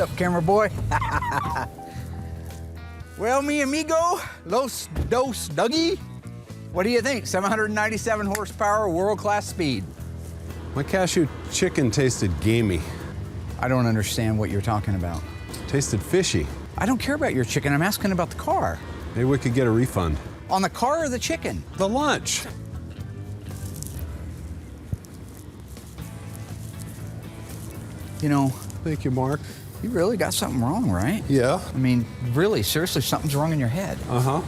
What's up, camera boy? Well, mi amigo, los dos Dougie. What do you think? 797 horsepower, world-class speed. My cashew chicken tasted gamey. I don't understand what you're talking about. Tasted fishy. I don't care about your chicken. I'm asking about the car. Maybe we could get a refund. On the car or the chicken? The lunch. You know, Thank you, Mark. you really got something wrong, right? Yeah. I mean, really, seriously, something's wrong in your head. Uh-huh.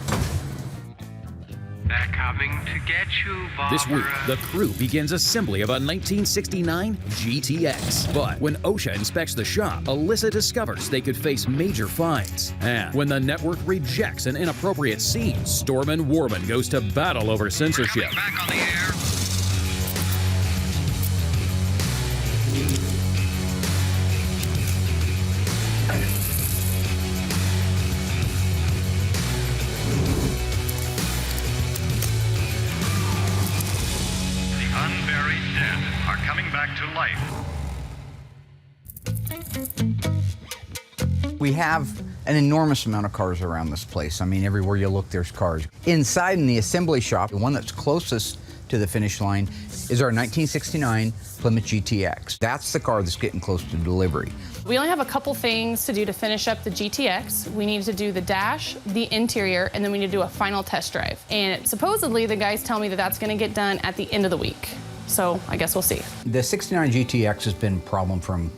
They're coming to get you, Barbara. This week, the crew begins assembly of a 1969 GTX. But when OSHA inspects the shop, Alyssa discovers they could face major fines. And when the network rejects an inappropriate scene, Stormin Warman goes to battle over censorship. Coming back on the air. The unburied dead are coming back to life. We have an enormous amount of cars around this place. I mean, everywhere you look, there's cars. Inside in the assembly shop, the one that's closest to the finish line is our 1969 Plymouth GTX. That's the car that's getting close to delivery. We only have a couple things to do to finish up the GTX. We need to do the dash, the interior, and then we need to do a final test drive. And supposedly the guys tell me that that's gonna get done at the end of the week. So I guess we'll see. The 69 GTX has been a problem from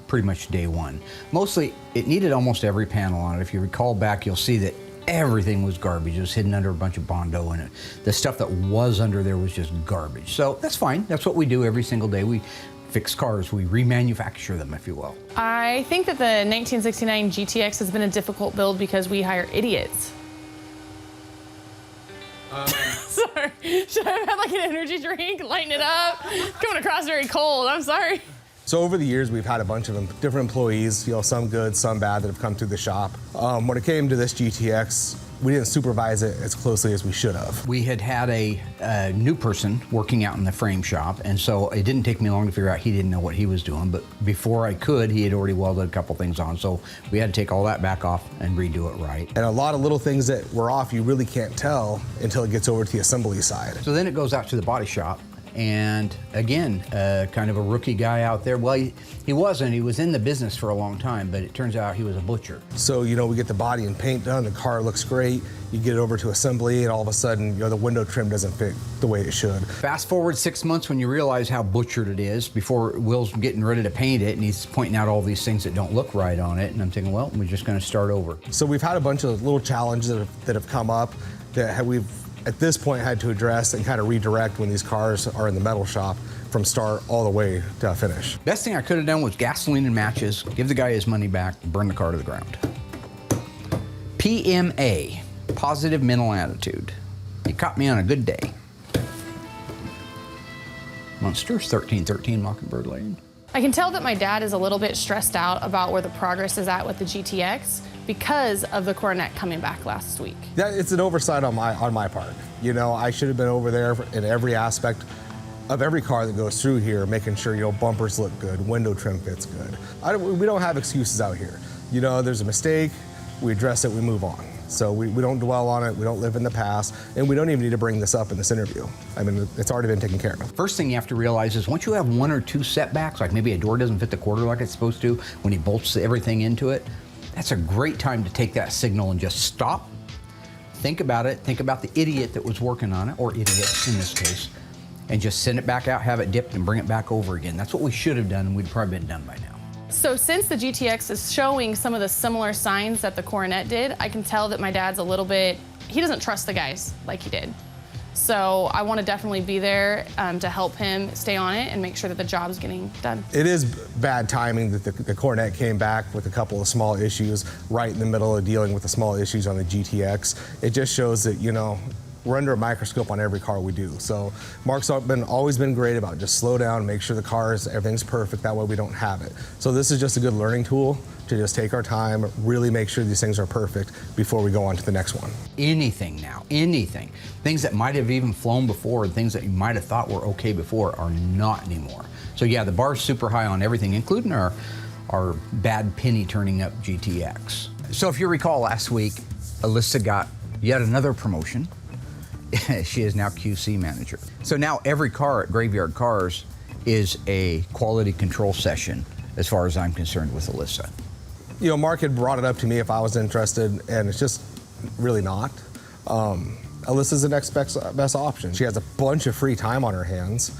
pretty much day one. Mostly, it needed almost every panel on it. If you recall back, you'll see that everything was garbage. It was hidden under a bunch of Bondo, and the stuff that was under there was just garbage. So that's fine. That's what we do every single day. We fix cars. We remanufacture them, if you will. I think that the 1969 GTX has been a difficult build because we hire idiots. Sorry, should I have had like an energy drink, lighten it up? Coming across very cold, I'm sorry. So over the years, we've had a bunch of different employees, you know, some good, some bad, that have come through the shop. When it came to this GTX, we didn't supervise it as closely as we should have. We had a new person working out in the frame shop, and so it didn't take me long to figure out he didn't know what he was doing, but before I could, he had already welded a couple things on, so we had to take all that back off and redo it right. And a lot of little things that were off, you really can't tell until it gets over to the assembly side. So then it goes out to the body shop, and again, kind of a rookie guy out there. Well, he wasn't. He was in the business for a long time, but it turns out he was a butcher. So, you know, we get the body and paint done, the car looks great, you get it over to assembly, and all of a sudden, you know, the window trim doesn't fit the way it should. Fast forward 6 months when you realize how butchered it is, before Will's getting ready to paint it, and he's pointing out all these things that don't look right on it, and I'm thinking, well, we're just gonna start over. So we've had a bunch of little challenges that have come up that we've, at this point, had to address and kind of redirect when these cars are in the metal shop from start all the way to finish. Best thing I could have done was gasoline and matches, give the guy his money back, burn the car to the ground. PMA, positive mental attitude. You caught me on a good day. Monsters, 1313 Mockingbird Lane. I can tell that my dad is a little bit stressed out about where the progress is at with the GTX because of the Coronet coming back last week. That, it's an oversight on my part. You know, I should have been over there in every aspect of every car that goes through here, making sure, you know, bumpers look good, window trim fits good. We don't have excuses out here. You know, there's a mistake, we address it, we move on. So we don't dwell on it, we don't live in the past, and we don't even need to bring this up in this interview. I mean, it's already been taken care of. First thing you have to realize is once you have one or two setbacks, like maybe a door doesn't fit the quarter like it's supposed to, when he bolts everything into it, that's a great time to take that signal and just stop, think about it, think about the idiot that was working on it, or idiots in this case, and just send it back out, have it dipped, and bring it back over again. That's what we should have done, and we'd probably been done by now. So since the GTX is showing some of the similar signs that the Coronet did, I can tell that my dad's a little bit, he doesn't trust the guys like he did. So I want to definitely be there to help him stay on it and make sure that the job's getting done. It is bad timing that the Coronet came back with a couple of small issues right in the middle of dealing with the small issues on the GTX. It just shows that, you know, we're under a microscope on every car we do. So Mark's always been great about just slow down, make sure the cars, everything's perfect, that way we don't have it. So this is just a good learning tool to just take our time, really make sure these things are perfect before we go on to the next one. Anything now, anything. Things that might have even flown before and things that you might have thought were okay before are not anymore. So yeah, the bar's super high on everything, including our our bad penny turning up GTX. So if you recall last week, Alyssa got yet another promotion. She is now QC manager. So now every car at Graveyard Carz is a quality control session as far as I'm concerned with Alyssa. You know, Mark had brought it up to me if I was interested, and it's just really not. Alyssa's the next best option. She has a bunch of free time on her hands.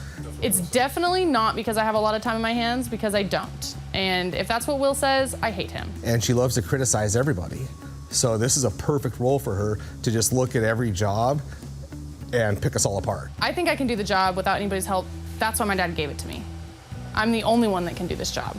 It's definitely not because I have a lot of time in my hands, because I don't. And if that's what Will says, I hate him. And she loves to criticize everybody. So this is a perfect role for her to just look at every job and pick us all apart. I think I can do the job without anybody's help. That's why my dad gave it to me. I'm the only one that can do this job.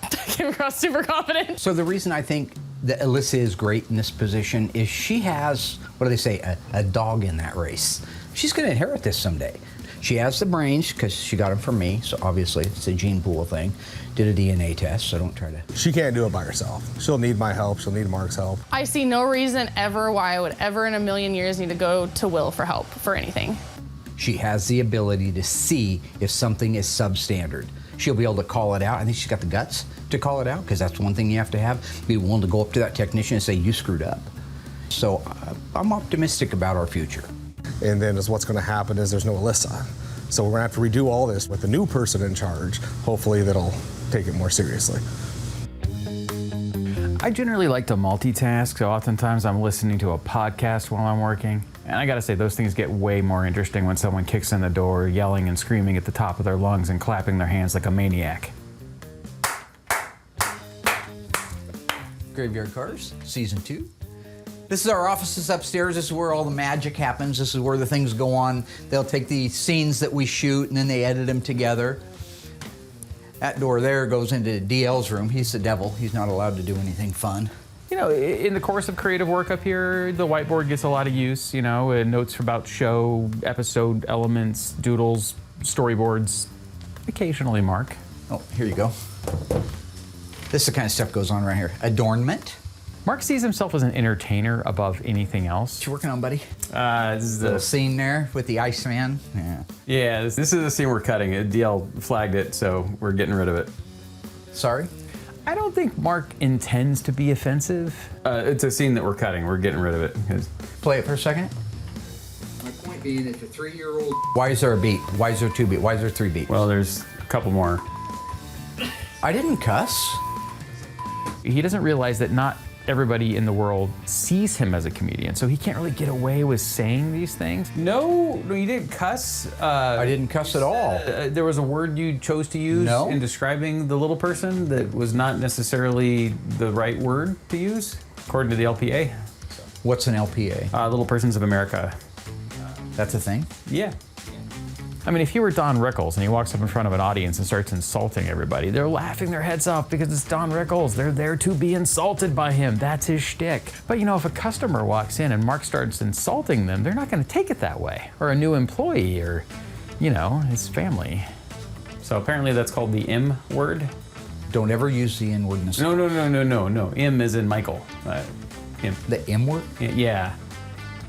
I came across super confident. So the reason I think that Alyssa is great in this position is she has, what do they say, a dog in that race. She's going to inherit this someday. She has the brains because she got them from me, so obviously it's a gene pool thing. Did a DNA test, so don't try to. She can't do it by herself. She'll need my help. She'll need Mark's help. I see no reason ever why I would ever in a million years need to go to Will for help for anything. She has the ability to see if something is substandard. She'll be able to call it out. I think she's got the guts to call it out, because that's one thing you have to have. Be willing to go up to that technician and say, you screwed up. So I'm optimistic about our future. And then what's going to happen is there's no Alyssa. So we're going to have to redo all this with a new person in charge. Hopefully that'll take it more seriously. I generally like to multitask, so oftentimes I'm listening to a podcast while I'm working. And I gotta say, those things get way more interesting when someone kicks in the door, yelling and screaming at the top of their lungs and clapping their hands like a maniac. Graveyard Carz, Season 2. This is our offices upstairs. This is where all the magic happens. This is where the things go on. They'll take the scenes that we shoot and then they edit them together. That door there goes into DL's room. He's the devil. He's not allowed to do anything fun. You know, in the course of creative work up here, the whiteboard gets a lot of use, you know, notes about show, episode elements, doodles, storyboards, occasionally Mark. Oh, here you go. This is the kind of stuff goes on right here. Adornment. Mark sees himself as an entertainer above anything else. What you working on, buddy? This is Little scene there with the Iceman. Yeah. Yeah, this is the scene we're cutting. DL flagged it, so we're getting rid of it. Sorry? I don't think Mark intends to be offensive. It's a scene that we're cutting. We're getting rid of it. Play it for a second. My point being, it's a 3-year-old. Why is there a beat? Why is there 2 beats? Why is there 3 beats? Well, there's a couple more. I didn't cuss. He doesn't realize that not everybody in the world sees him as a comedian, so he can't really get away with saying these things. No, you didn't cuss. I didn't cuss at all. There was a word you chose to use in describing the little person that was not necessarily the right word to use, according to the LPA. What's an LPA? Little Persons of America. That's a thing? Yeah. I mean, if you were Don Rickles and he walks up in front of an audience and starts insulting everybody, they're laughing their heads off because it's Don Rickles. They're there to be insulted by him. That's his shtick. But you know, if a customer walks in and Mark starts insulting them, they're not going to take it that way. Or a new employee, or, you know, his family. So apparently that's called the M word. Don't ever use the N word in a No. M is in Michael. M. The M word? Yeah.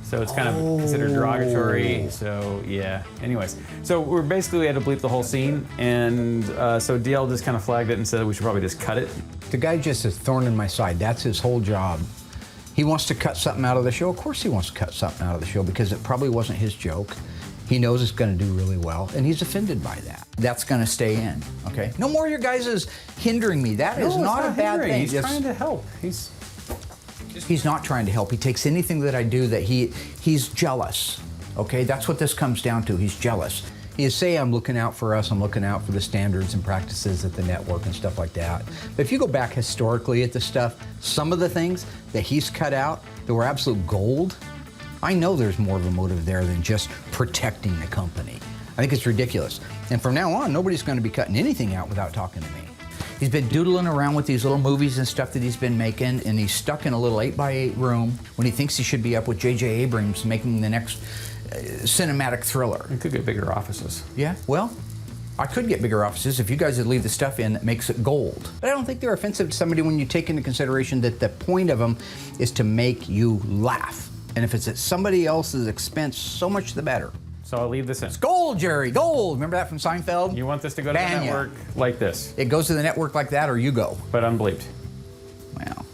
So it's kind of considered derogatory. So yeah. Anyways, so we had to bleep the whole scene, and so DL just kind of flagged it and said we should probably just cut it. The guy just is a thorn in my side. That's his whole job. He wants to cut something out of the show. Of course he wants to cut something out of the show because it probably wasn't his joke. He knows it's going to do really well, and he's offended by that. That's going to stay in, okay? No more of your guys is hindering me. That is not a bad thing. He's trying to help. He's not trying to help. He takes anything that I do that he's jealous, okay? That's what this comes down to. He's jealous. You say I'm looking out for us, I'm looking out for the standards and practices at the network and stuff like that. But if you go back historically at the stuff, some of the things that he's cut out that were absolute gold, I know there's more of a motive there than just protecting the company. I think it's ridiculous. And from now on, nobody's going to be cutting anything out without talking to me. He's been doodling around with these little movies and stuff that he's been making, and he's stuck in a little 8x8 room when he thinks he should be up with J.J. Abrams making the next cinematic thriller. You could get bigger offices. Yeah, well, I could get bigger offices if you guys would leave the stuff in that makes it gold. But I don't think they're offensive to somebody when you take into consideration that the point of them is to make you laugh. And if it's at somebody else's expense, so much the better. So I'll leave this in. Gold, Jerry, gold. Remember that from Seinfeld? You want this to go to the Banya. network like this, It goes to the network like that, or you go. but unbleeped. Well,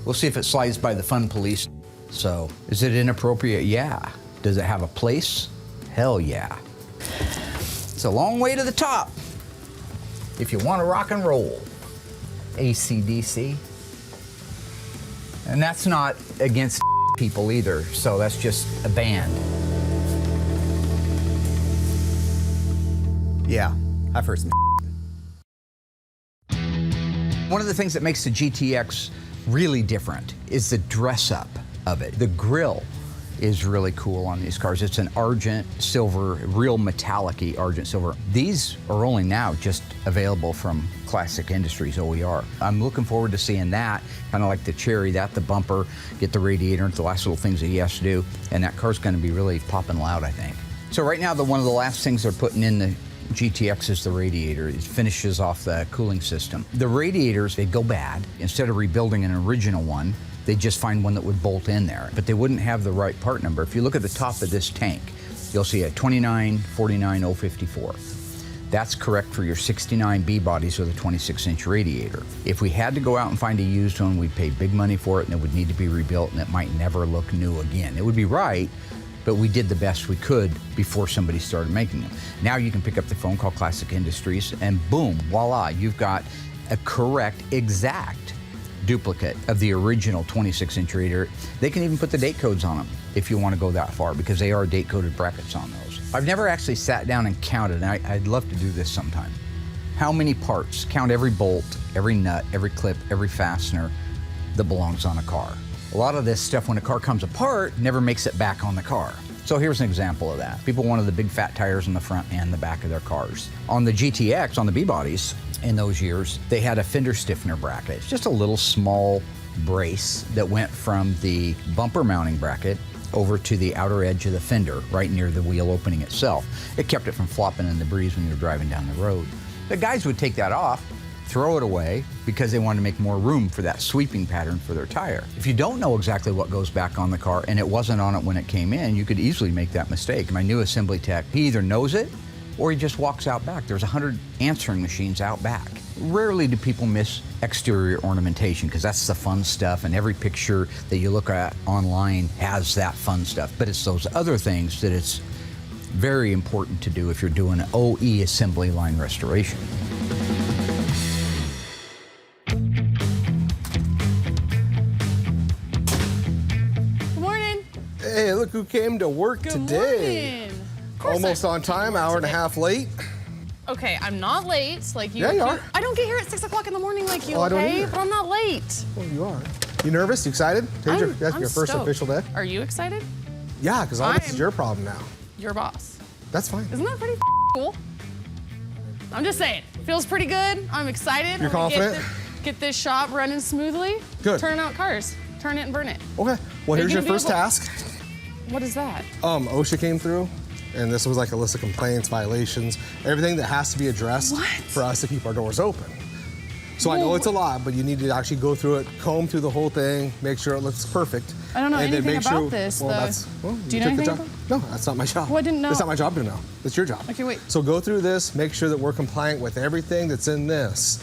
we'll see if it slides by the fun police. So, is it inappropriate? Yeah. Does it have a place? Hell yeah. It's a long way to the top. If you want to rock and roll. AC/DC. And that's not against people either, so that's just a band. Yeah, I've heard some. One of the things that makes the GTX really different is the dress up of it. The grille is really cool on these cars. It's an argent silver, real metallic-y argent silver. These are only now just available from Classic Industries OER. I'm looking forward to seeing that, kind of like the Cherry, the bumper, get the radiator, the last little things that he has to do, and that car's gonna be really popping loud, I think. So right now, one of the last things they're putting in the GTX is the radiator. It finishes off the cooling system. The radiators, they go bad. Instead of rebuilding an original one, they just find one that would bolt in there, but they wouldn't have the right part number. If you look at the top of this tank, you'll see a 2949054. That's correct for your 69 B bodies with a 26-inch radiator. If we had to go out and find a used one, we'd pay big money for it, and it would need to be rebuilt, and it might never look new again. It would be right, but we did the best we could before somebody started making them. Now you can pick up the phone, call Classic Industries, and boom, voila, you've got a correct, exact duplicate of the original 26-inch radiator. They can even put the date codes on them if you want to go that far, because they are date-coded brackets on those. I've never actually sat down and counted, and I'd love to do this sometime. How many parts, count every bolt, every nut, every clip, every fastener that belongs on a car. A lot of this stuff, when a car comes apart, never makes it back on the car. So here's an example of that. People wanted the big fat tires in the front and the back of their cars. On the GTX, on the B-bodies, in those years, they had a fender stiffener bracket. It's just a little small brace that went from the bumper mounting bracket over to the outer edge of the fender, right near the wheel opening itself. It kept it from flopping in the breeze when you were driving down the road. The guys would take that off, throw it away, because they wanted to make more room for that sweeping pattern for their tire. If you don't know exactly what goes back on the car and it wasn't on it when it came in, you could easily make that mistake. My new assembly tech, he either knows it or he just walks out back. There's 100 answering machines out back. Rarely do people miss exterior ornamentation, because that's the fun stuff, and every picture that you look at online has that fun stuff. But it's those other things that it's very important to do if you're doing an OE assembly line restoration. Good morning. Hey, look who came to work Good today. morning. Of course Almost I on time, came to work hour and a today. half late. Okay, I'm not late like you. Yeah, you are. I don't get here at 6 o'clock in the morning like you, Oh, I don't okay? either. But I'm not late. Well, you are. You nervous? You excited? Today's I'm your first stoked. official day? Are you excited? Yeah, because all this is I'm- your problem now. Your boss. That's fine. Isn't that pretty cool? I'm just saying. Feels pretty good. I'm excited. You're I'm gonna confident? Get this shop running smoothly. Good. Turn out cars. Turn it and burn it. Okay. Well, here's you your gonna be first able- task. What is that? OSHA came through, and this was like a list of complaints, violations, everything that has to be addressed What? for us to keep our doors open. So I know Well, it's a lot, but you need to actually go through it, comb through the whole thing, make sure it looks perfect. I don't know and then anything make about sure, this, Well, though. that's well, Do you know took the anything job. No, that's not my job. Well, I didn't know. It's not my job to know. It's your job. Okay, wait. So go through this, make sure that we're compliant with everything that's in this.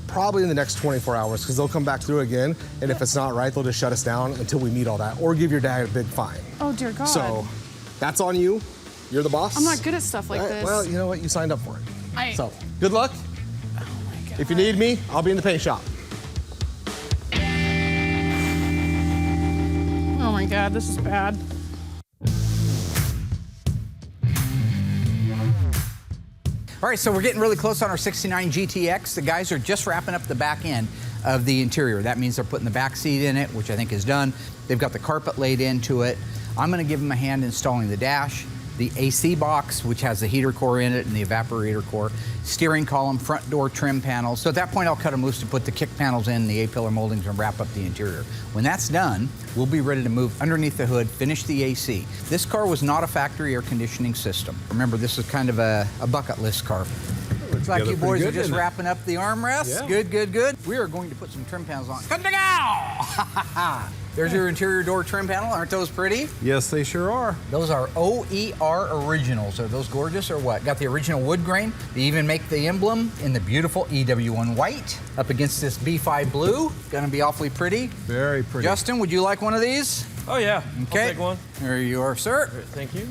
Probably in the next 24 hours, because they'll come back through again, and if it's not right, they'll just shut us down until we meet all that, or give your dad a big fine. Oh dear God. So that's on you. You're the boss. I'm not good at stuff like All right, this. Well, you know what? You signed up for it. I- So good luck. Oh my God. If you need me, I'll be in the paint shop. Oh my God, this is bad. All right, so we're getting really close on our 69 GTX. The guys are just wrapping up the back end of the interior. That means they're putting the back seat in it, which I think is done. They've got the carpet laid into it. I'm gonna give them a hand installing the dash, the AC box, which has the heater core in it and the evaporator core, steering column, front door trim panels. So at that point, I'll cut them loose to put the kick panels in, the A-pillar moldings, and wrap up the interior. When that's done, we'll be ready to move underneath the hood, finish the AC. This car was not a factory air conditioning system. Remember, this is kind of a bucket list car. Looks like together you pretty boys good, are just didn't it? wrapping up the armrests. Yeah. Good, good, good. We are going to put some trim panels on. There's your interior door trim panel. Aren't those pretty? Yes, they sure are. Those are OER originals. Are those gorgeous or what? Got the original wood grain. They even make the emblem in the beautiful EW1 white up against this B5 blue. Gonna be awfully pretty. Very pretty. Justin, would you like one of these? Oh yeah, Okay. I'll take one. There you are, sir. Thank you.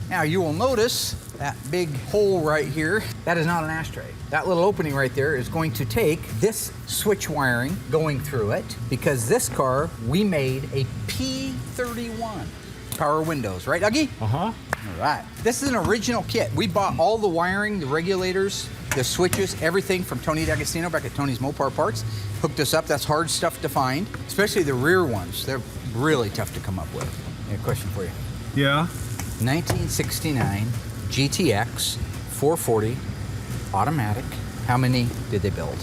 Now you will notice that big hole right here. That is not an ashtray. That little opening right there is going to take this switch wiring going through it, because this car, we made a P31. Power windows, right, Dougie? Uh-huh. All right. This is an original kit. We bought all the wiring, the regulators, the switches, everything from Tony D'Agostino back at Tony's Mopar Parts. Hooked us up. That's hard stuff to find, especially the rear ones. They're really tough to come up with. I have a question for you. Yeah. 1969 GTX 440 automatic. How many did they build?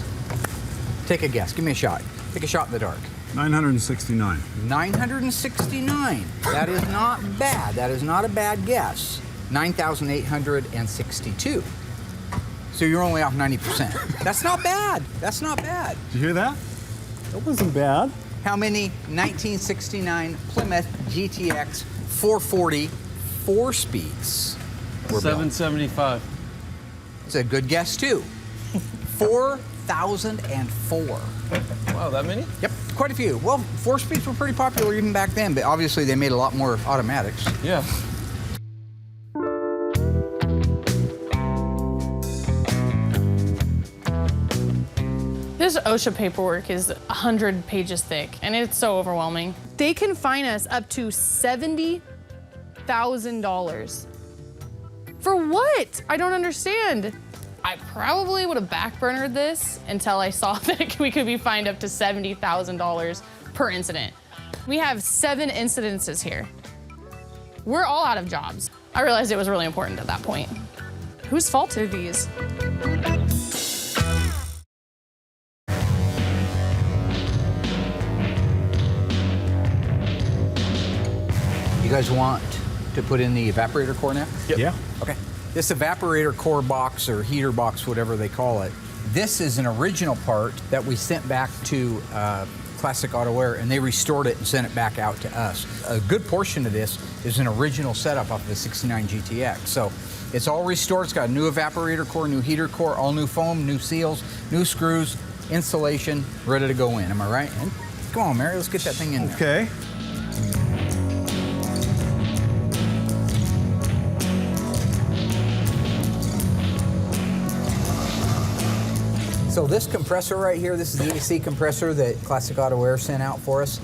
Take a guess. Give me a shot. Take a shot in the dark. 969. 969. That is not bad. That is not a bad guess. 9,862. So you're only off 90%. That's not bad. That's not bad. Did you hear that? That wasn't bad. How many 1969 Plymouth GTX 440 4 speeds were built? 775. It's a good guess too. 4,004. Wow, that many? Yep, quite a few. Well, 4 speeds were pretty popular even back then, but obviously they made a lot more automatics. Yeah. This OSHA paperwork is 100 pages thick, and it's so overwhelming. They can fine us up to $70,000. For what? I don't understand. I probably would have backburnered this until I saw that we could be fined up to $70,000 per incident. We have 7 incidences here. We're all out of jobs. I realized it was really important at that point. Whose fault are these? You guys want to put in the evaporator core now? Yep. Yeah. Okay. This evaporator core box or heater box, whatever they call it, this is an original part that we sent back to Classic Auto Air, and they restored it and sent it back out to us. A good portion of this is an original setup off of the 69 GTX. So it's all restored. It's got a new evaporator core, new heater core, all new foam, new seals, new screws, insulation, ready to go in. Am I right? And come on, Mary, let's get that thing in there. Okay. So this compressor right here, this is the AC compressor that Classic Auto Air sent out for us.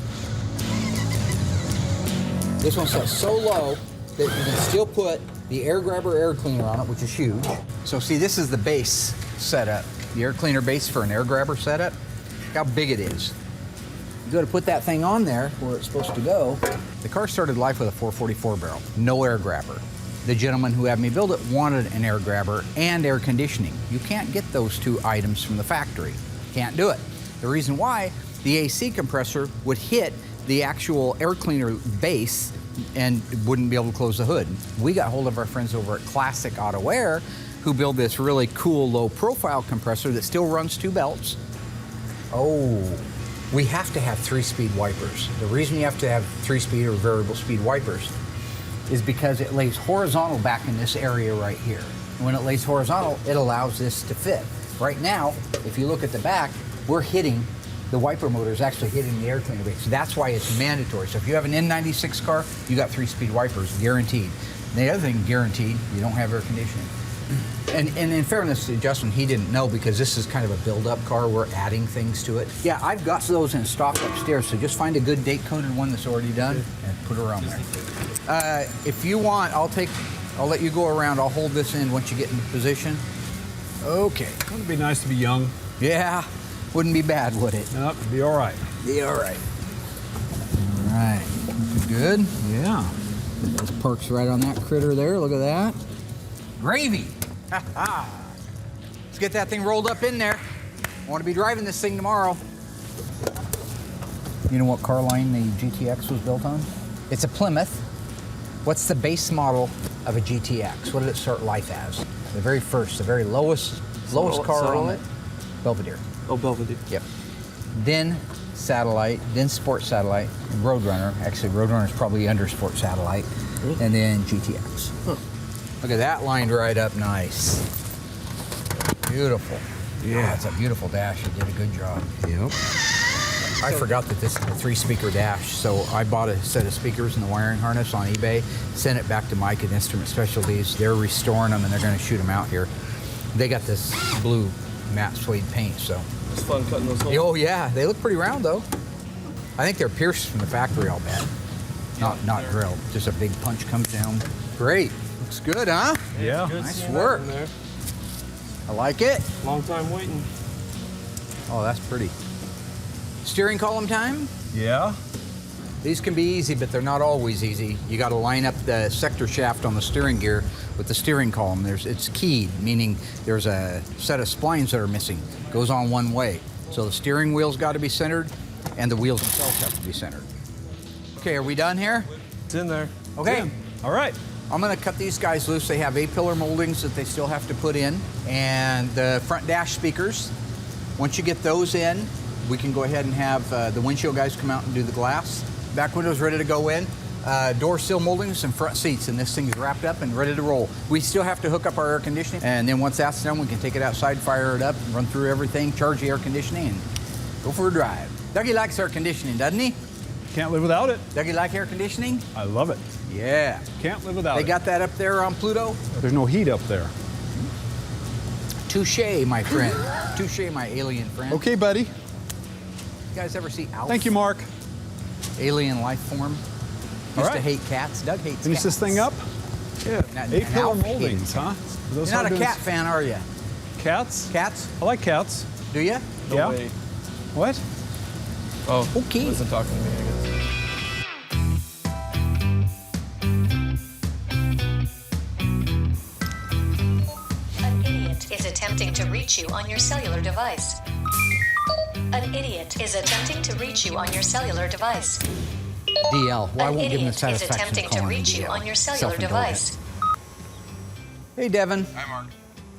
This one's set so low that you can still put the air grabber air cleaner on it, which is huge. So see, this is the base setup. The air cleaner base for an air grabber setup. Look how big it is. You go to put that thing on there where it's supposed to go. The car started life with a 444 barrel, no air grabber. The gentleman who had me build it wanted an air grabber and air conditioning. You can't get those 2 items from the factory. Can't do it. The reason why, the AC compressor would hit the actual air cleaner base and wouldn't be able to close the hood. We got hold of our friends over at Classic Auto Air who build this really cool low profile compressor that still runs 2 belts. Oh, we have to have 3-speed wipers. The reason you have to have 3-speed or variable speed wipers is because it lays horizontal back in this area right here. When it lays horizontal, it allows this to fit. Right now, if you look at the back, we're hitting, the wiper motor is actually hitting the air cleaner base. That's why it's mandatory. So if you have an N96 car, you got 3-speed wipers, guaranteed. And the other thing, guaranteed, you don't have air conditioning. And in fairness to Justin, he didn't know because this is kind of a build-up car. We're adding things to it. Yeah, I've got those in stock upstairs, so just find a good date-coded one that's already done and put her on there. If you want, I'll let you go around. I'll hold this in once you get into position. Okay. Wouldn't it be nice to be young? Yeah, wouldn't be bad, would it? Nope, it'd be all right. Be all right. All right, good. Yeah. Those perks right on that critter there. Look at that. Gravy. Let's get that thing rolled up in there. I want to be driving this thing tomorrow. You know what car line the GTX was built on? It's a Plymouth. What's the base model of a GTX? What did it start life as? The very first, the very lowest car on it? Belvedere. Oh, Belvedere. Yep. Then Satellite, then Sport Satellite, and Roadrunner. Actually, Roadrunner is probably under Sport Satellite, and then GTX. Look at that, lined right up nice. Beautiful. Yeah, it's a beautiful dash. You did a good job. Yep. I forgot that this is a 3-speaker dash, so I bought a set of speakers and the wiring harness on eBay, sent it back to Mike at Instrument Specialties. They're restoring them and they're going to shoot them out here. They got this blue matte suede paint, so. It's fun cutting those holes. Oh yeah, they look pretty round though. I think they're pierced from the factory, I'll bet. Not drilled. Just a big punch comes down. Great. Looks good, huh? Yeah. Good Nice seeing work. that in there. I like it. Long time waiting. Oh, that's pretty. Steering column time? Yeah. These can be easy, but they're not always easy. You got to line up the sector shaft on the steering gear with the steering column. It's keyed, meaning there's a set of splines that are missing. Goes on one way. So the steering wheel's got to be centered, and the wheels themselves have to be centered. Okay, are we done here? It's in there. Okay. All right. I'm going to cut these guys loose. They have A-pillar moldings that they still have to put in, and the front dash speakers. Once you get those in, we can go ahead and have the windshield guys come out and do the glass. Back window's ready to go in. Door sill moldings and front seats, and this thing's wrapped up and ready to roll. We still have to hook up our air conditioning, and then once that's done, we can take it outside, fire it up, run through everything, charge the air conditioning, and go for a drive. Dougie likes air conditioning, doesn't he? Can't live without it. Dougie like air conditioning? I love it. Yeah. Can't live without They it. got that up there on Pluto? There's no heat up there. Touche, my friend. Touche, my alien friend. Okay, buddy. You guys ever see Alf? Thank you, Mark. Alien life form. Used All right. to hate cats. Doug hates Finish cats. this thing up. Yeah. Not- A-pillar Alf moldings, hates huh? cats. Are those You're not hard a to cat fan, are you? Cats? Cats? I like cats. Do you? No Yeah. way. What? Oh, Okay. Wasn't talking to me, I guess. An idiot is attempting to reach you on your cellular device. An idiot is attempting to reach you on your cellular device. DL. Well, I An won't give him the idiot is satisfaction attempting of to calling him reach you DL. on your cellular Self-indulgent. device. Hey, Devin. Hi, Mark.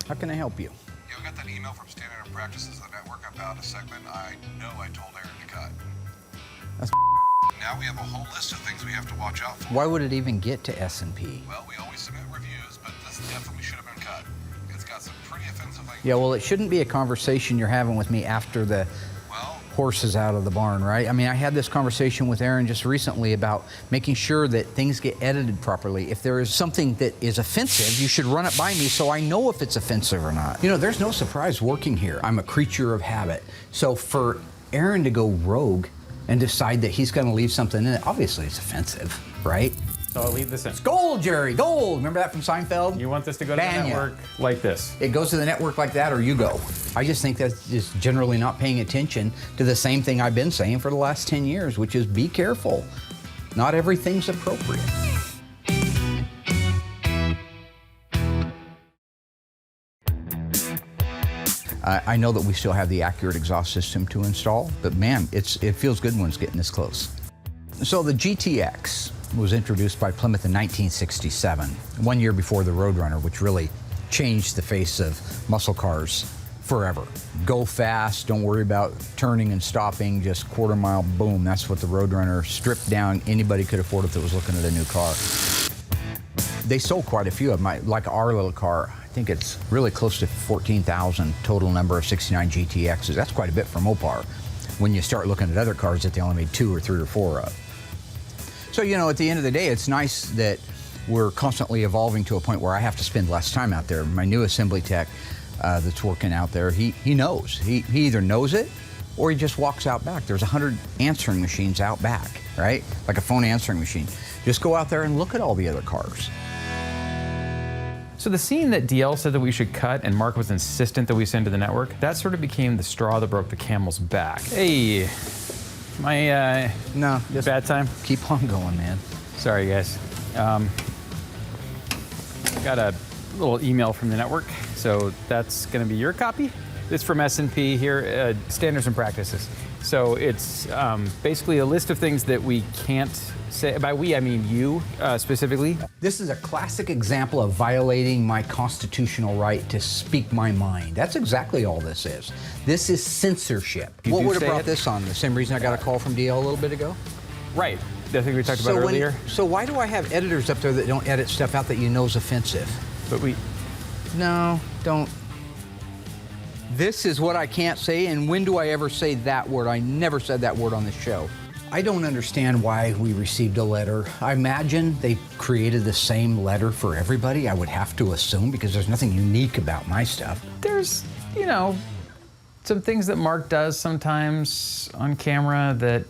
How can I help you? Yeah, we got that email from Standard and Practices of the Network about a segment I know I told Aaron to cut. That's Now we have a whole list of things we have to watch out for. Why would it even get to S&P? Well, we always submit reviews, but this definitely should have been cut. It's got some pretty offensive language. Yeah, well, it shouldn't be a conversation you're having with me after the Well, horse is out of the barn, right? I mean, I had this conversation with Aaron just recently about making sure that things get edited properly. If there is something that is offensive, you should run it by me so I know if it's offensive or not. You know, there's no surprise working here. I'm a creature of habit. So for Aaron to go rogue and decide that he's going to leave something in it, obviously it's offensive, right? So I'll leave this in. Gold, Jerry, gold. Remember that from Seinfeld? You want this to go to the Banya. network like this. It goes to the network like that, or you go. I just think that's just generally not paying attention to the same thing I've been saying for the last 10 years, which is be careful. Not everything's appropriate. I know that we still have the accurate exhaust system to install, but man, it feels good when it's getting this close. So the GTX was introduced by Plymouth in 1967, 1 year before the Roadrunner, which really changed the face of muscle cars forever. Go fast, don't worry about turning and stopping, just quarter mile, boom. That's what the Roadrunner stripped down. Anybody could afford it that was looking at a new car. They sold quite a few of them, like our little car. I think it's really close to 14,000 total number of 69 GTXs. That's quite a bit for Mopar when you start looking at other cars that they only made 2 or 3 or 4 of. So, you know, at the end of the day, it's nice that we're constantly evolving to a point where I have to spend less time out there. My new assembly tech that's working out there, he knows. He either knows it or he just walks out back. There's 100 answering machines out back, right? Like a phone answering machine. Just go out there and look at all the other cars. So the scene that DL said that we should cut and Mark was insistent that we send to the network, that sort of became the straw that broke the camel's back. Hey, my No, just bad time? keep on going, man. Sorry, guys. Got a little email from the network, so that's going to be your copy. It's from S&P here, Standards and Practices. So it's basically a list of things that we can't say, by we I mean you specifically. This is a classic example of violating my constitutional right to speak my mind. That's exactly all this is. This is censorship. You What do would have say brought it? this on? The same reason I got a call from DL a little bit ago? Right. I think we talked about earlier. So why do I have editors up there that don't edit stuff out that you know is offensive? But we... No, don't. This is what I can't say, and when do I ever say that word? I never said that word on this show. I don't understand why we received a letter. I imagine they created the same letter for everybody, I would have to assume, because there's nothing unique about my stuff. There's, you know, some things that Mark does sometimes on camera that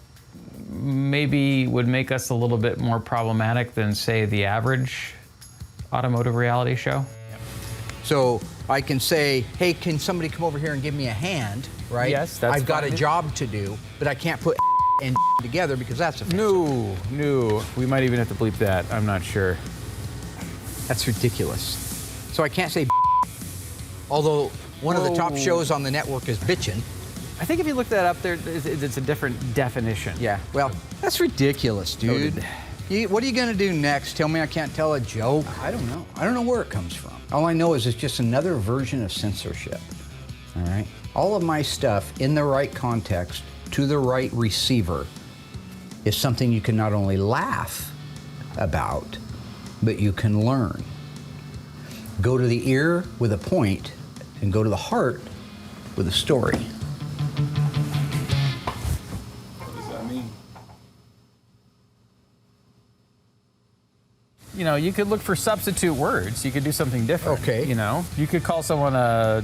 maybe would make us a little bit more problematic than, say, the average automotive reality show. So I can say, hey, can somebody come over here and give me a hand, right? Yes, that's I've got a fine. job to do, but I can't put and together because that's offensive. No. We might even have to bleep that. I'm not sure. That's ridiculous. So I can't say although one of the top shows on the network is bitchin'. I think if you look that up there, it's a different definition. Yeah, well, that's ridiculous, dude. What are you gonna do next? Tell me I can't tell a joke? I don't know. I don't know where it comes from. All I know is it's just another version of censorship, all right? All of my stuff in the right context to the right receiver is something you can not only laugh about, but you can learn. Go to the ear with a point and go to the heart with a story. What does that mean? You know, you could look for substitute words. You could do something different. Okay. You know, you could call someone a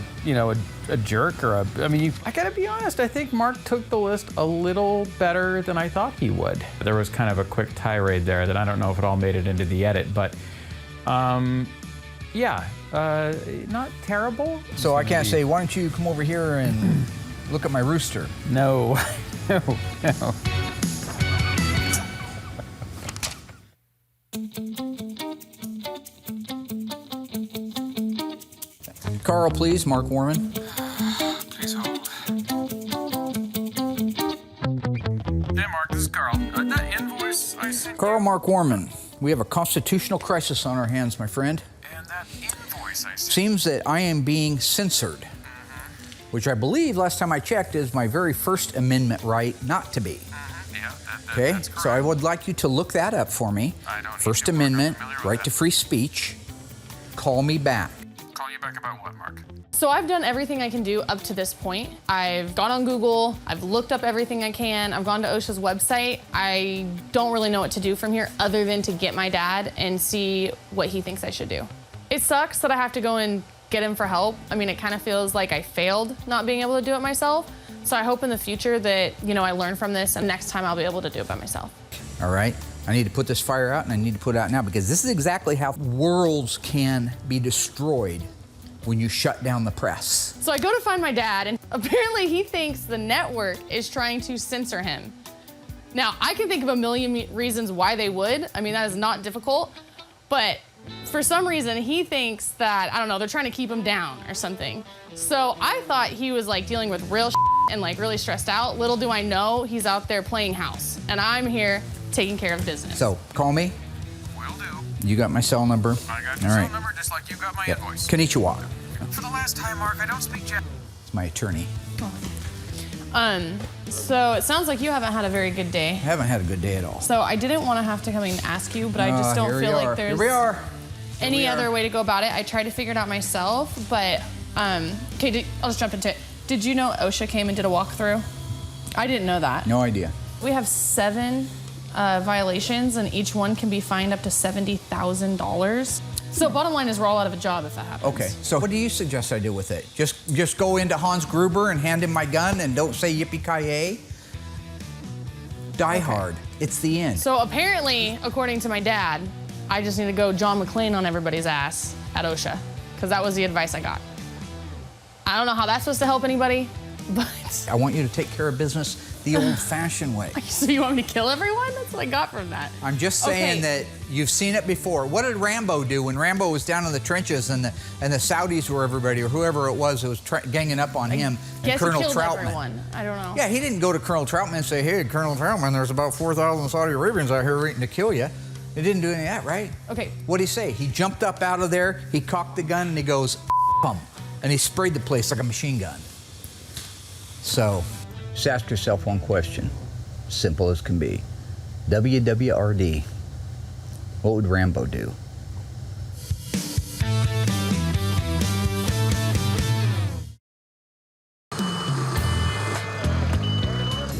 jerk or I mean, I gotta be honest, I think Mark took the list a little better than I thought he would. There was kind of a quick tirade there that I don't know if it all made it into the edit, but yeah, not terrible. So I can't say, why don't you come over here and look at my rooster? No, no. Carl, please, Mark Warman. Please hold. Hey, Mark, this is Carl. That invoice I sent Carl, Mark Warman. We have a constitutional crisis on our hands, my friend. and that invoice I sent. Seems that I am being censored, which I believe, last time I checked, is my very First Amendment right not to be. Yeah, Okay, that's correct. so I would like you to look that up for me. I don't need First to, Mark. I'm Amendment, familiar with right that. to free speech. Call me back. Call you back about what, Mark? So I've done everything I can do up to this point. I've gone on Google, I've looked up everything I can, I've gone to OSHA's website. I don't really know what to do from here other than to get my dad and see what he thinks I should do. It sucks that I have to go and get him for help. I mean, it kind of feels like I failed not being able to do it myself. So I hope in the future that, you know, I learn from this and next time I'll be able to do it by myself. All right? I need to put this fire out, and I need to put it out now because this is exactly how worlds can be destroyed when you shut down the press. So I go to find my dad, and apparently he thinks the network is trying to censor him. Now, I can think of a million reasons why they would. I mean, that is not difficult. But for some reason, he thinks that, I don't know, they're trying to keep him down or something. So I thought he was like dealing with real and like really stressed out. Little do I know, he's out there playing house. And I'm here taking care of business. So call me. Will do. You got my cell number. I got All your right. cell number just like you got my Yep. invoice. Konnichiwa. For the last time, Mark, I don't speak Japanese. It's my attorney. So it sounds like you haven't had a very good day. I haven't had a good day at all. So I didn't want to have to come and ask you, but I just don't Here we feel are. like there's Here we are. any we are. other way to go about it. I tried to figure it out myself, but okay, I'll just jump into it. Did you know OSHA came and did a walkthrough? I didn't know that. No idea. We have 7 violations, and each one can be fined up to $70,000. So bottom line is we're all out of a job if that happens. Okay, so what do you suggest I do with it? Just go into Hans Gruber and hand him my gun and don't say yippee-ki-yay? Die hard. It's the end. So apparently, according to my dad, I just need to go John McClane on everybody's ass at OSHA, because that was the advice I got. I don't know how that's supposed to help anybody, but I want you to take care of business. the old-fashioned way. So you want me to kill everyone? That's what I got from that. I'm just saying Okay. that you've seen it before. What did Rambo do when Rambo was down in the trenches and the Saudis were everybody, or whoever it was who was ganging up on him and Guess Colonel he killed Troutman? everyone. I don't know. Yeah, he didn't go to Colonel Troutman and say, hey, Colonel Troutman, there's about 4,000 Saudi Arabians out here waiting to kill you. He didn't do any of that, right? Okay. What'd he say? He jumped up out of there, he cocked the gun, and he goes, "F 'em," and he sprayed the place like a machine gun. So, just ask yourself one question, simple as can be. WWRD, what would Rambo do?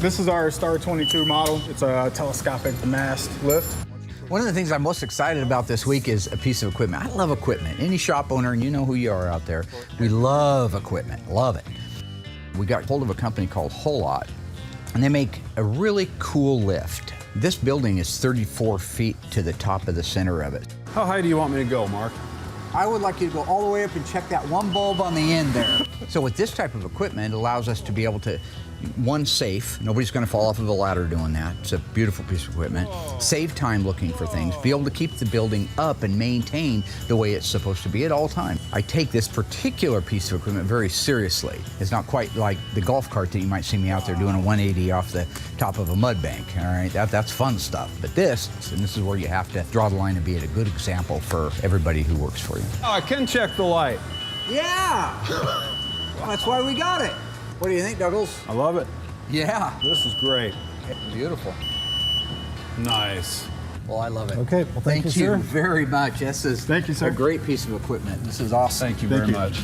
This is our Star 22 model. It's a telescopic mast lift. One of the things I'm most excited about this week is a piece of equipment. I love equipment. Any shop owner, and you know who you are out there, we love equipment, love it. We got hold of a company called Holot, and they make a really cool lift. This building is 34 feet to the top of the center of it. How high do you want me to go, Mark? I would like you to go all the way up and check that one bulb on the end there. So with this type of equipment, it allows us to be able to, one, safe. Nobody's going to fall off of a ladder doing that. It's a beautiful piece of equipment. Save time looking for things. Be able to keep the building up and maintained the way it's supposed to be at all times. I take this particular piece of equipment very seriously. It's not quite like the golf cart that you might see me out there doing a 180 off the top of a mud bank. All right, that's fun stuff. But this is where you have to draw the line and be a good example for everybody who works for you. Oh, I can check the light. Yeah, that's why we got it. What do you think, Douglas? I love it. Yeah. This is great. Beautiful. Nice. Well, I love it. Okay, well, thank you, you sir. very much. This is Thank you, sir. a great piece of equipment. This is awesome. Thank you very much.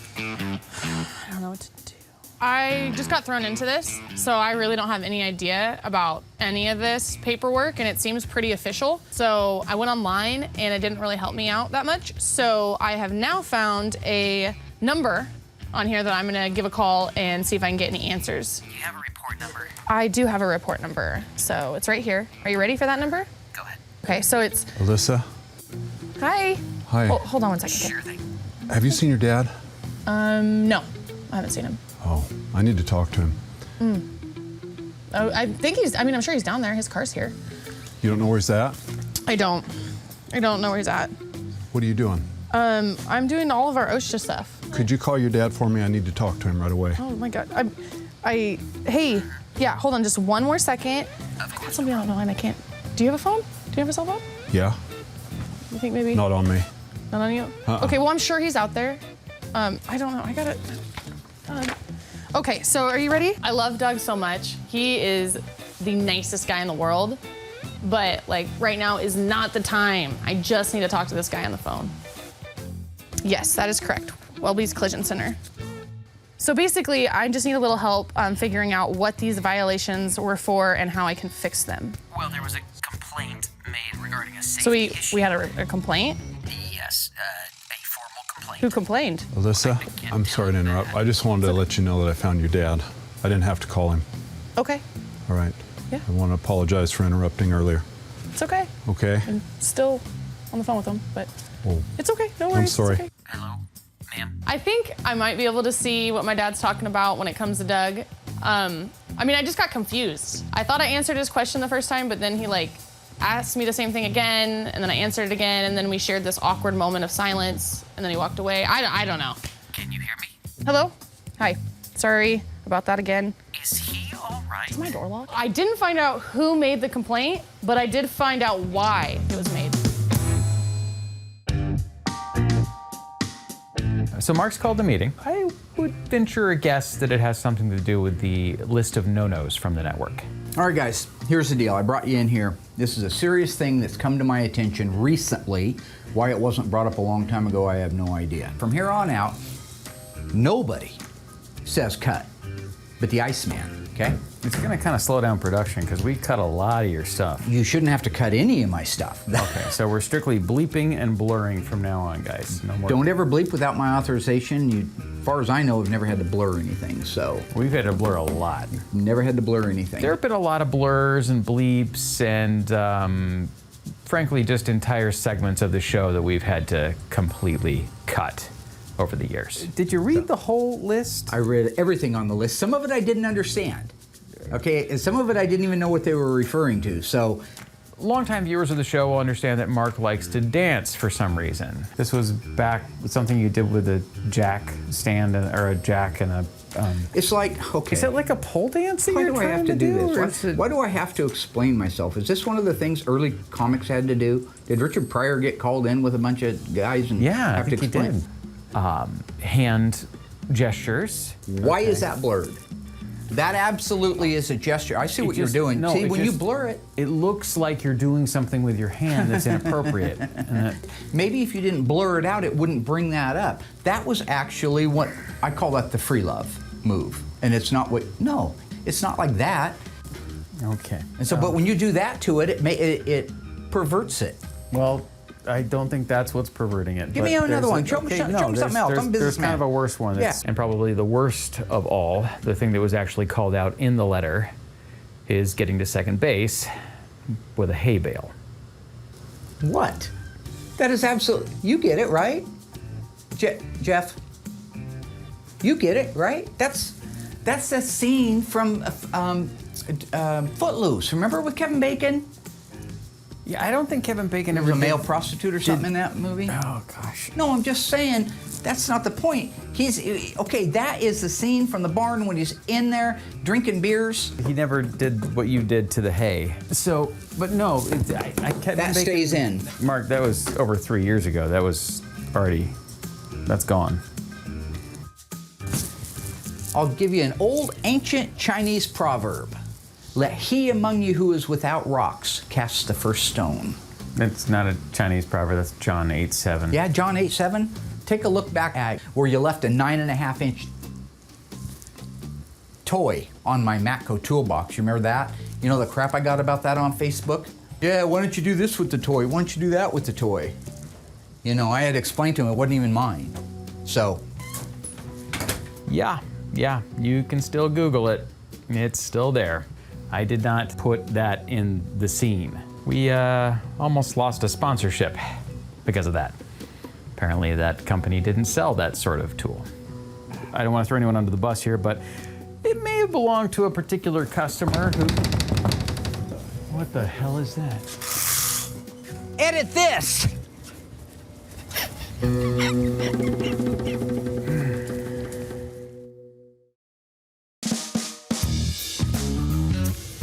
I don't know what to do. I just got thrown into this, so I really don't have any idea about any of this paperwork, and it seems pretty official. So I went online, and it didn't really help me out that much. So I have now found a number on here that I'm gonna give a call and see if I can get any answers. Do you have a report number? I do have a report number, so it's right here. Are you ready for that number? Go ahead. Okay, so it's, Alyssa, hi. Hi. Hold on one second. Sure thing. have you seen your dad? No, I haven't seen him. Oh, I need to talk to him. Oh, I think I'm sure he's down there. His car's here. You don't know where he's at? I don't know where he's at. What are you doing? I'm doing all of our OSHA stuff. Could you call your dad for me? I need to talk to him right away. Oh my God. Hey, yeah, hold on just one more second. I got somebody on the line. I can't. Do you have a phone? Do you have a cell phone? Yeah? You think maybe? Not on me. Not on you? Okay, well, I'm sure he's out there. I don't know. I got it. Okay, so are you ready? I love Doug so much. He is the nicest guy in the world, but like right now is not the time. I just need to talk to this guy on the phone. Yes, that is correct. Welby's Collision Center. So basically, I just need a little help figuring out what these violations were for and how I can fix them. Well, there was a complaint made regarding a safety So issue. we had a complaint? Yes, a formal complaint. Who complained? Alyssa, I'm sorry to interrupt. I just wanted to let you know that I found your dad. I didn't have to call him. Okay, All right? Yeah. I want to apologize for interrupting earlier. it's okay. Okay? I'm still on the phone with him, but Oh, it's okay. No worries. I'm it's sorry. okay. Hello, ma'am. I think I might be able to see what my dad's talking about when it comes to Doug. I just got confused. I thought I answered his question the first time, but then he like asked me the same thing again, and then I answered it again, and then we shared this awkward moment of silence, and then he walked away. I don't know. Can you hear me? Hello? Hi. Sorry about that again. Is he all right? Is my door locked? I didn't find out who made the complaint, but I did find out why it was made. So Mark's called the meeting. I would venture a guess that it has something to do with the list of no-nos from the network. All right, guys, here's the deal. I brought you in here. This is a serious thing that's come to my attention recently. Why it wasn't brought up a long time ago, I have no idea. From here on out, nobody says cut, but the Iceman, okay? It's gonna kind of slow down production because we cut a lot of your stuff. You shouldn't have to cut any of my stuff. Okay, so we're strictly bleeping and blurring from now on, guys. No more. Don't ever bleep without my authorization. You, as far as I know, have never had to blur anything, so. We've had to blur a lot. Never had to blur anything. There have been a lot of blurs and bleeps and frankly, just entire segments of the show that we've had to completely cut. over the years. Did you read the whole list? I read everything on the list. Some of it I didn't understand. Okay, and some of it I didn't even know what they were referring to. So, longtime viewers of the show will understand that Mark likes to dance for some reason. This was back something you did with a jack stand or a jack and a. It's like, okay. Is it like a pole dance that Why you're do I trying have to to do or this? is it- Why do I have to explain myself? Is this one of the things early comics had to do? Did Richard Pryor get called in with a bunch of guys and Yeah, I have to think he explain? did. Hand gestures. Why is that blurred? That absolutely is a gesture. I see what you're doing. No, See, it when you just- blur it, It looks like you're doing something with your hand that's inappropriate. maybe if you didn't blur it out, it wouldn't bring that up. That was actually what I call that the free love move. And it's not what, no, it's not like that. Okay. And so, but when you do that to it, it perverts it. Well, I don't think that's what's perverting it. Give but me another there's one. a- Show me okay, something no, else. there's- I'm a There's kind businessman. of a worse one. That's, And probably the worst of all, the thing that was actually called out in the letter, is getting to second base with a hay bale. What? That is absolutely, you get it, right? Jeff, you get it, right? That's a scene from Footloose. Remember with Kevin Bacon? Yeah, I don't think Kevin Bacon There ever was a did- male prostitute or something in that movie? Oh gosh. No, I'm just saying, that's not the point. Okay, that is the scene from the barn when he's in there drinking beers. He never did what you did to the hay. So, but no, Kevin That stays in. Mark, that was over 3 years ago. That was already, that's gone. I'll give you an old ancient Chinese proverb. Let he among you who is without rocks cast the first stone. It's not a Chinese proverb. That's John 8:7. Yeah, John 8:7. Take a look back at where you left a 9.5-inch toy on my Matco toolbox. You remember that? You know the crap I got about that on Facebook? Yeah, why don't you do this with the toy? Why don't you do that with the toy? You know, I had explained to him it wasn't even mine. So. Yeah, you can still Google it. It's still there. I did not put that in the scene. We almost lost a sponsorship because of that. Apparently that company didn't sell that sort of tool. I don't want to throw anyone under the bus here, but it may have belonged to a particular customer who... What the hell is that? Edit this!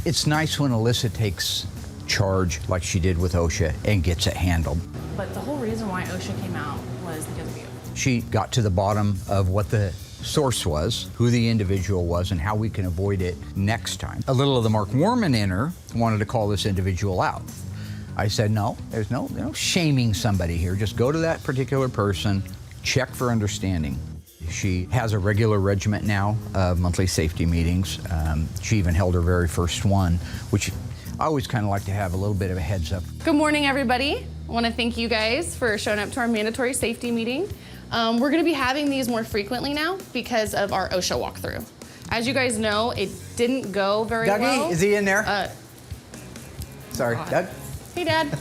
It's nice when Alyssa takes charge like she did with OSHA and gets it handled. But the whole reason why OSHA came out was because of you. She got to the bottom of what the source was, who the individual was, and how we can avoid it next time. A little of the Mark Warman in her wanted to call this individual out. I said, no, there's no shaming somebody here. Just go to that particular person, check for understanding. She has a regular regiment now of monthly safety meetings. She even held her very first one, which I always kind of like to have a little bit of a heads up. Good morning, everybody. I want to thank you guys for showing up to our mandatory safety meeting. We're going to be having these more frequently now because of our OSHA walkthrough. As you guys know, it didn't go very well. Dougie, is he in there? Sorry, Doug? Hey, Dad.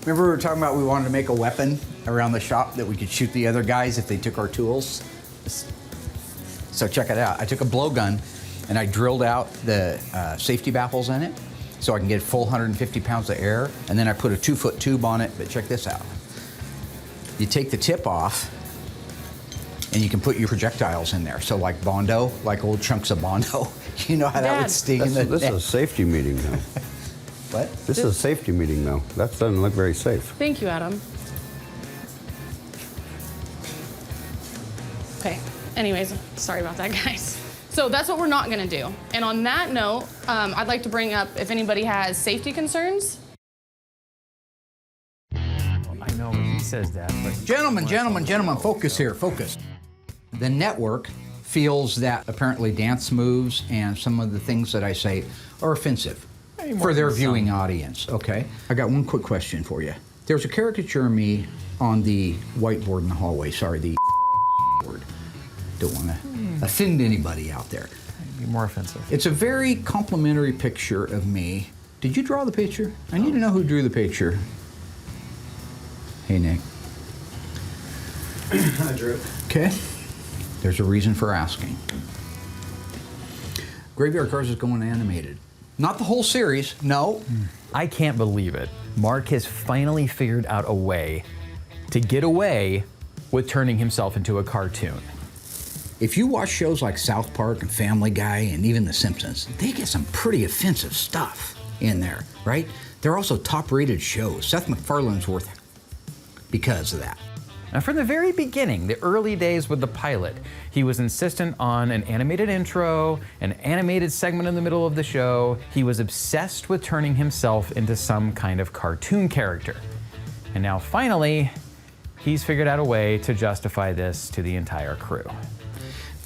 Remember we were talking about we wanted to make a weapon around the shop that we could shoot the other guys if they took our tools? So check it out. I took a blowgun and I drilled out the safety baffles in it so I can get full 150 pounds of air, and then I put a 2-foot tube on it, but check this out. You take the tip off and you can put your projectiles in there. So like Bondo, like old chunks of Bondo, you know how that would sting in the This is neck. a safety meeting now. What? This is a safety meeting now. That doesn't look very safe. Thank you, Adam. Okay, anyways, sorry about that, guys. So that's what we're not gonna do. And on that note, I'd like to bring up if anybody has safety concerns. I know he says that, but... Gentlemen, focus here, focus. The network feels that apparently dance moves and some of the things that I say are offensive for their viewing audience, okay? I got one quick question for you. There's a caricature of me on the whiteboard in the hallway, sorry, the board. Don't want to offend anybody out there. Be more offensive. It's a very complimentary picture of me. Did you draw the picture? I need to know who drew the picture. Hey, Nick. Hi, Drew. Okay. There's a reason for asking. Graveyard Carz is going animated. Not the whole series, no. I can't believe it. Mark has finally figured out a way to get away with turning himself into a cartoon. If you watch shows like South Park and Family Guy and even The Simpsons, they get some pretty offensive stuff in there, right? They're also top-rated shows. Seth MacFarlane's worth it because of that. Now, from the very beginning, the early days with the pilot, he was insistent on an animated intro, an animated segment in the middle of the show. He was obsessed with turning himself into some kind of cartoon character. And now, finally, he's figured out a way to justify this to the entire crew.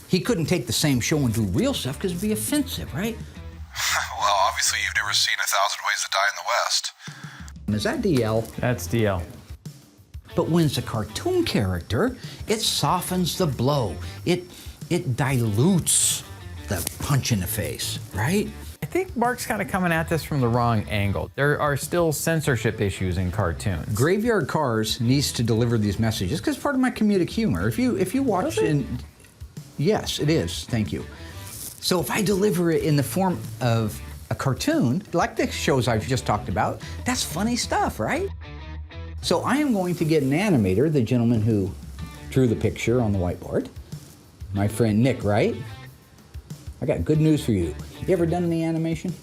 He couldn't take the same show and do real stuff because it'd be offensive, right? Well, obviously you've never seen 1,000 Ways to Die in the West. Is that DL? That's DL. But when it's a cartoon character, it softens the blow. It dilutes the punch in the face, right? I think Mark's kind of coming at this from the wrong angle. There are still censorship issues in cartoons. Graveyard Carz needs to deliver these messages because part of my comedic humor. If you watch in, yes, it is. Thank you. So if I deliver it in the form of a cartoon, like the shows I've just talked about, that's funny stuff, right? So I am going to get an animator, the gentleman who drew the picture on the whiteboard, my friend Nick, right? I got good news for you. You ever done any animation?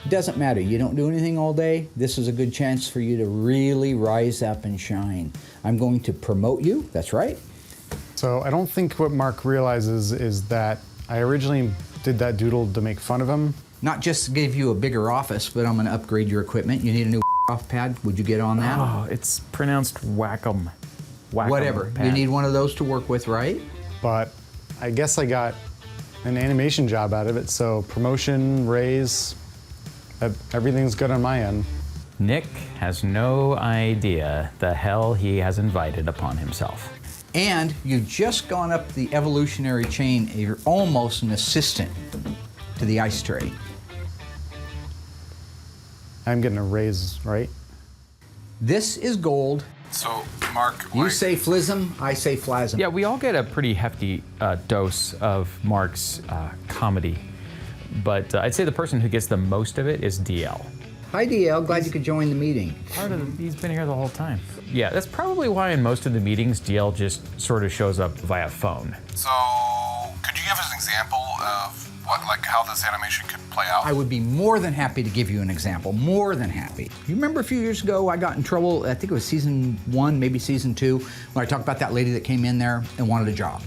It doesn't matter. You don't do anything all day. This is a good chance for you to really rise up and shine. I'm going to promote you. That's right. So I don't think what Mark realizes is that I originally did that doodle to make fun of him. Not just to give you a bigger office, but I'm going to upgrade your equipment. You need a new off pad. Would you get on that? Oh, it's pronounced whack-em. Whatever. Pad. You need one of those to work with, right? But I guess I got an animation job out of it, so promotion, raise, everything's good on my end. Nick has no idea the hell he has invited upon himself. And you've just gone up the evolutionary chain. You're almost an assistant to the ice tray. I'm getting a raise, right? This is gold. So, Mark, You say flism, I say flasm. Yeah, we all get a pretty hefty dose of Mark's comedy, but I'd say the person who gets the most of it is DL. Hi, DL. Glad you could join the meeting. He's been here the whole time. Yeah, that's probably why in most of the meetings, DL just sort of shows up via phone. So, could you give us an example of how this animation could play out? I would be more than happy to give you an example. More than happy. You remember a few years ago, I got in trouble, I think it was season 1, maybe season 2, when I talked about that lady that came in there and wanted a job.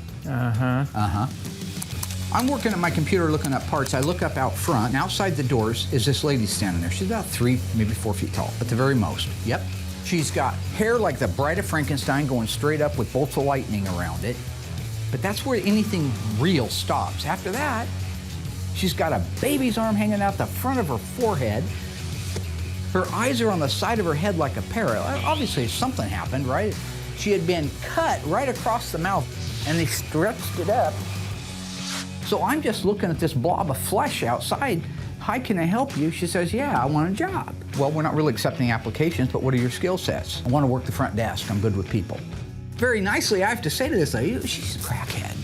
I'm working at my computer looking up parts. I look up out front, and outside the doors is this lady standing there. She's about 3, maybe 4 feet tall, at the very most. Yep. She's got hair like the Bride of Frankenstein going straight up with bolts of lightning around it. But that's where anything real stops. After that, she's got a baby's arm hanging out the front of her forehead. Her eyes are on the side of her head like a parrot. Obviously, something happened, right? She had been cut right across the mouth, and they stretched it up. So I'm just looking at this blob of flesh outside. Hi, can I help you? She says, yeah, I want a job. Well, we're not really accepting applications, but what are your skill sets? I want to work the front desk. I'm good with people. Very nicely, I have to say to this lady, she's a crackhead.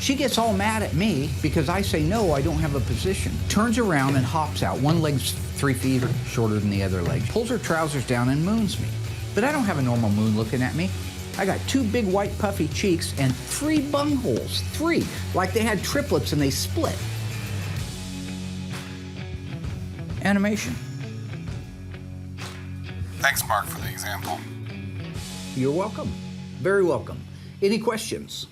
She gets all mad at me because I say, no, I don't have a position. Turns around and hops out. One leg's 3 feet shorter than the other leg. Pulls her trousers down and moons me. But I don't have a normal moon looking at me. I got 2 big white puffy cheeks and 3 bungholes. 3, like they had triplets and they split. Animation. Thanks, Mark, for the example. You're welcome. Very welcome. Any questions?